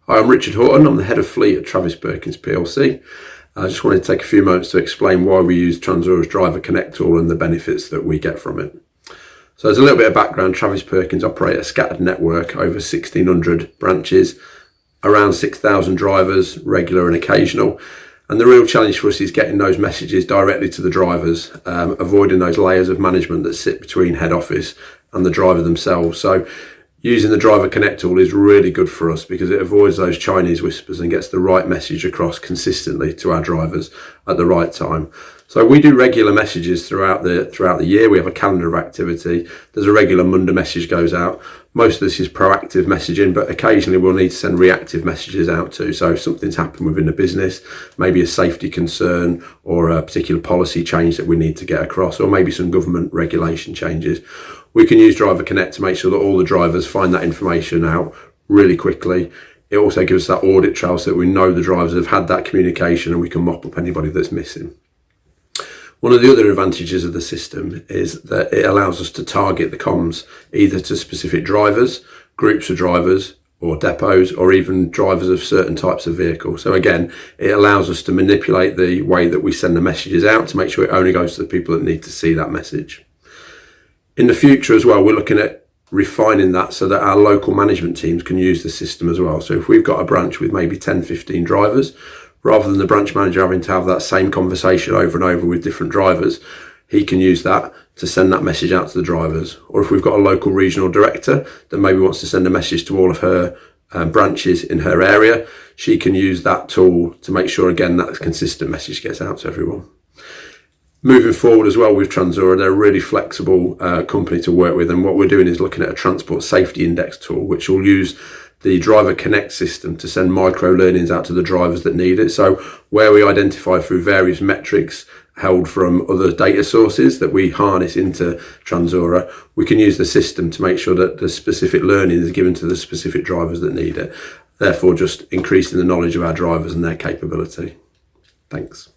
Hi, I'm Richard Horton. I'm the head of fleet at Travis Perkins plc. I just wanted to take a few moments to explain why we use Tranzaura's Driver Connect tool and the benefits that we get from it. So as a little bit of background, Travis Perkins operate a scattered network over 1,600 branches, around 6,000 drivers, regular and occasional. And the real challenge for us is getting those messages directly to the drivers, avoiding those layers of management that sit between head office and the driver themselves. So using the Driver Connect tool is really good for us because it avoids those Chinese whispers and gets the right message across consistently to our drivers at the right time. So we do regular messages throughout the year. We have a calendar of activity. There's a regular Monday message goes out. Most of this is proactive messaging, but occasionally we'll need to send reactive messages out too. So if something's happened within the business, maybe a safety concern or a particular policy change that we need to get across, or maybe some government regulation changes, we can use Driver Connect to make sure that all the drivers find that information out really quickly. It also gives us that audit trail so that we know the drivers have had that communication and we can mop up anybody that's missing. One of the other advantages of the system is that it allows us to target the comms either to specific drivers, groups of drivers, or depots, or even drivers of certain types of vehicles. So again, it allows us to manipulate the way that we send the messages out to make sure it only goes to the people that need to see that message. In the future as well, we're looking at refining that so that our local management teams can use the system as well. So if we've got a branch with maybe 10, 15 drivers, rather than the branch manager having to have that same conversation over and over with different drivers, he can use that to send that message out to the drivers. Or if we've got a local regional director that maybe wants to send a message to all of her branches in her area, she can use that tool to make sure, again, that consistent message gets out to everyone. Moving forward as well with Tranzaura, they're a really flexible company to work with, and what we're doing is looking at a transport safety index tool which will use the Driver Connect system to send micro learnings out to the drivers that need it. So where we identify through various metrics held from other data sources that we harness into Tranzaura, we can use the system to make sure that the specific learning is given to the specific drivers that need it, therefore just increasing the knowledge of our drivers and their capability. Thanks.